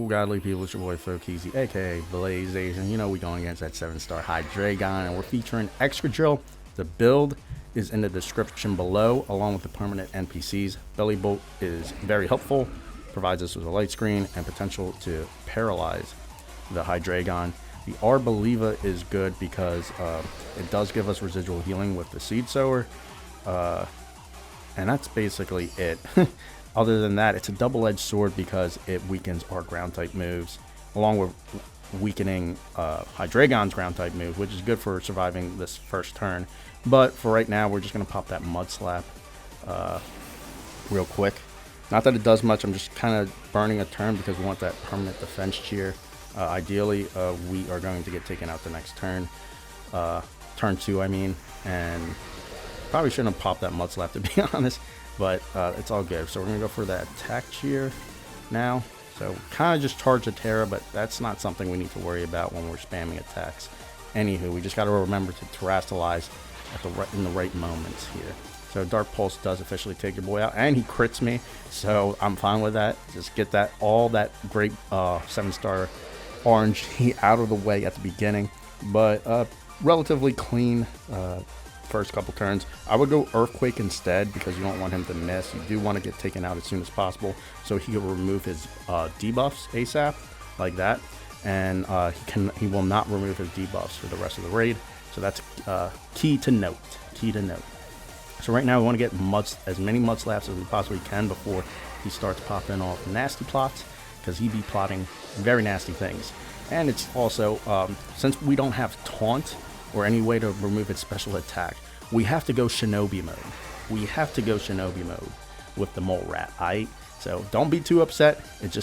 godly people? It's your boy Fokeezy, aka Blaze Asian. You know we going against that 7-star Hydreigon, and we're featuring Excadrill. The build is in the description below, along with the permanent NPCs. Bellibolt is very helpful, provides us with a light screen and potential to paralyze the Hydreigon. The Arboliva is good because it does give us residual healing with the Seed Sower, and that's basically it. Other than that, it's a double-edged sword because it weakens our ground-type moves, along with weakening Hydreigon's ground-type move, which is good for surviving this first turn. But for right now, we're just going to pop that Mud Slap real quick. Not that it does much, I'm just kind of burning a turn because we want that permanent defense cheer. Ideally, we are going to get taken out the next turn. Turn 2, I mean, and probably shouldn't have popped that Mud Slap, to be honest. But it's all good. So we're going to go for that attack cheer now. So kind of just charge the Tera, but that's not something we need to worry about when we're spamming attacks. Anywho, we just got to remember to terrestrialize in the right moments here. So Dark Pulse does officially take your boy out, and he crits me. So I'm fine with that. Just get all that great 7-star RNG out of the way at the beginning. But relatively clean first couple turns. I would go Earthquake instead because you don't want him to miss. You do want to get taken out as soon as possible so he will remove his debuffs ASAP like that, and he will not remove his debuffs for the rest of the raid. So that's key to note. So right now we want to get as many Mud Slaps as we possibly can before he starts popping off nasty plots, because he be plotting very nasty things. And it's also since we don't have taunt or any way to remove its special attack, we have to go Shinobi mode. With the Mole Rat, alright? So don't be too upset. It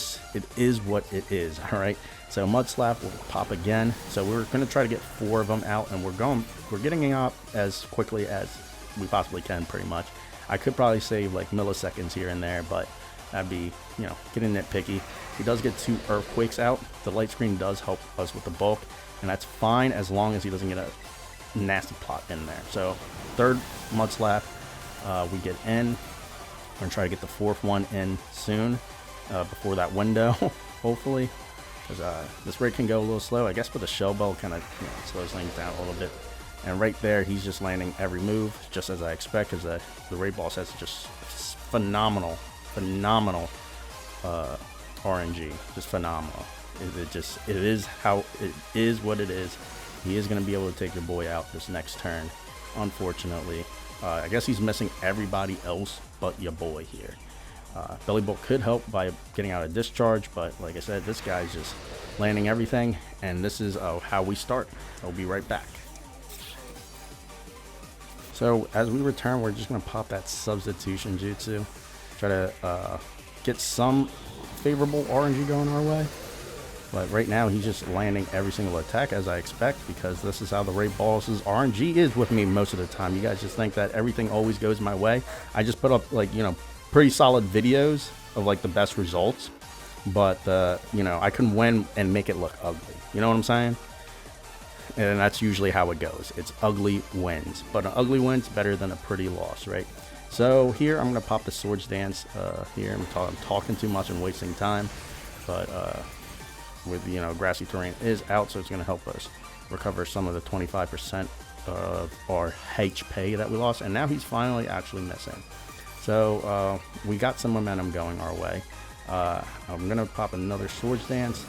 is what it is, alright? So Mud Slap will pop again. So we're going to try to get 4 of them out, and we're getting up as quickly as we possibly can, pretty much. I could probably save like milliseconds here and there, but that'd be, getting nitpicky. He does get 2 Earthquakes out. The light screen does help us with the bulk, and that's fine as long as he doesn't get a nasty plot in there. So 3rd Mud Slap, we get in. We're going to try to get the 4th one in soon, before that window, hopefully. Because this raid can go a little slow. I guess with the Shell Bell kind of slows things down a little bit. And right there, he's just landing every move, just as I expect, because the raid boss has just phenomenal RNG. Just phenomenal. It is what it is. He is going to be able to take your boy out this next turn, unfortunately. I guess he's missing everybody else but your boy here. Bellibolt could help by getting out a discharge, but like I said, this guy's just landing everything, and this is how we start. I'll be right back. So as we return, we're just going to pop that substitution jutsu, try to get some favorable RNG going our way. But right now he's just landing every single attack as I expect, because this is how the raid boss's RNG is with me most of the time. You guys just think that everything always goes my way. I just put up pretty solid videos of like the best results, but I can win and make it look ugly. You know what I'm saying? And that's usually how it goes. It's ugly wins, but an ugly win's better than a pretty loss, right? So here I'm gonna pop the Swords Dance. Here I'm talking too much and wasting time, but with grassy terrain is out, so it's gonna help us recover some of the 25% of our HP that we lost, and now he's finally actually missing. So we got some momentum going our way. I'm gonna pop another Swords Dance.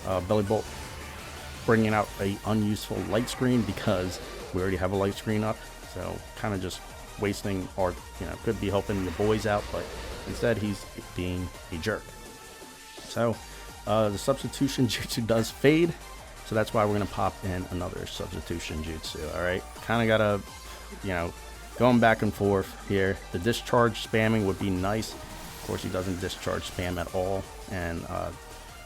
Bellibolt bringing out a unuseful light screen because we already have a light screen up, so kind of just wasting our, could be helping the boys out, but instead he's being a jerk. So the substitution jutsu does fade, so that's why we're gonna pop in another substitution jutsu. All right, kind of gotta, going back and forth here. The discharge spamming would be nice. Of course, he doesn't discharge spam at all, and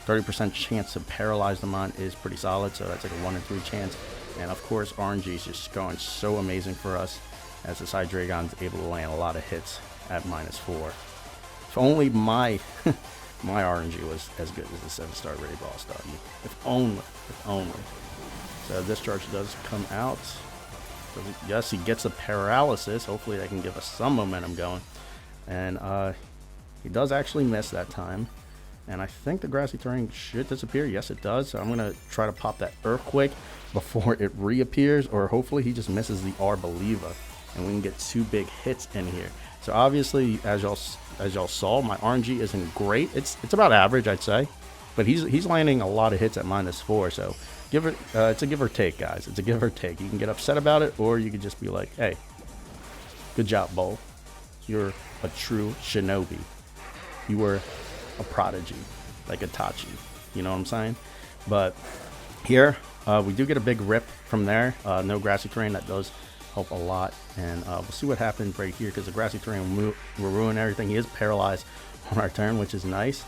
30% chance to paralyze them on is pretty solid, so that's like a 1 in 3 chance. And of course, RNG is just going so amazing for us, as this Hydreigon's able to land a lot of hits at -4. If only my my RNG was as good as the 7-star raid boss dog. If only. So discharge does come out. So yes, he gets a paralysis. Hopefully that can give us some momentum going. And he does actually miss that time. And I think the grassy terrain should disappear. Yes, it does. So I'm going to try to pop that Earthquake before it reappears, or hopefully he just misses the Arboliva and we can get 2 big hits in here. So obviously, as y'all saw, my RNG isn't great. It's about average, I'd say, but he's landing a lot of hits at -4. So it's a give or take, guys. It's a give or take. You can get upset about it, or you could just be like, hey, good job, Bull. You're a true shinobi. You were a prodigy, like Itachi. You know what I'm saying? But here, we do get a big rip from there. No grassy terrain. That does help a lot. And we'll see what happens right here, because the grassy terrain will ruin everything. He is paralyzed on our turn, which is nice.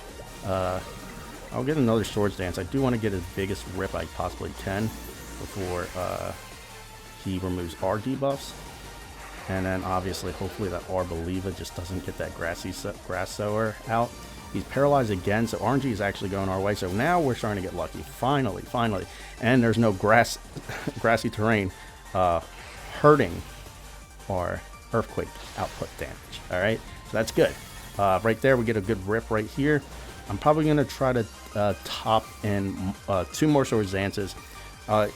I'll get another Swords Dance. I do want to get as biggest rip I possibly can before he removes our debuffs. And then obviously, hopefully that Arboliva just doesn't get that grass sower out. He's paralyzed again, so RNG is actually going our way. So now we're starting to get lucky. Finally. And there's no grassy terrain hurting our Earthquake output damage. All right, so that's good. Right there, we get a good rip right here. I'm probably going to try to top in 2 more Swords Dances.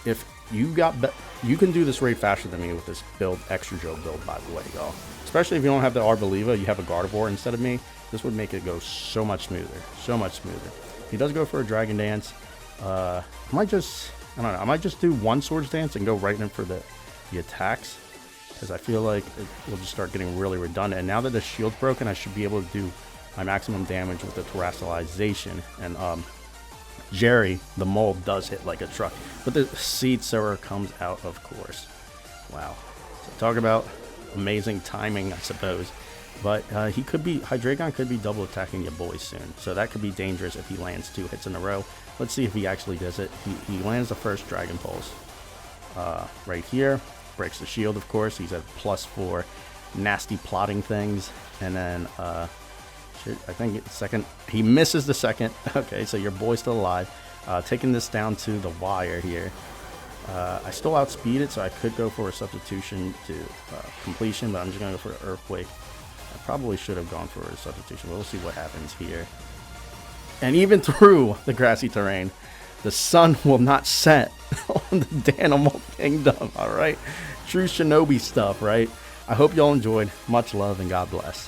If you can do this way faster than me with this build, Excadrill build, by the way, y'all. Especially if you don't have the Arboliva, you have a Gardevoir instead of me. This would make it go so much smoother, He does go for a Dragon Dance. I might just do 1 Swords Dance and go right in for the attacks, because I feel like it will just start getting really redundant. And now that the shield's broken, I should be able to do my maximum damage with the terastallization. And Jerry, the mole, does hit like a truck. But the Seed Sower comes out, of course. Wow. So talk about amazing timing, I suppose. But Hydreigon could be double attacking your boys soon. So that could be dangerous if he lands 2 hits in a row. Let's see if he actually does it. He lands the first Dragon Pulse right here. Breaks the shield, of course. He's at +4. Nasty plotting things. And then I think it's second. He misses the second. Okay, so your boy's still alive. Taking this down to the wire here. I still outspeed it, so I could go for a substitution to completion, but I'm just going to go for an Earthquake. I probably should have gone for a substitution, but we'll see what happens here. And even through the grassy terrain, the sun will not set on the Danimal Kingdom, all right? True shinobi stuff, right? I hope y'all enjoyed. Much love and God bless.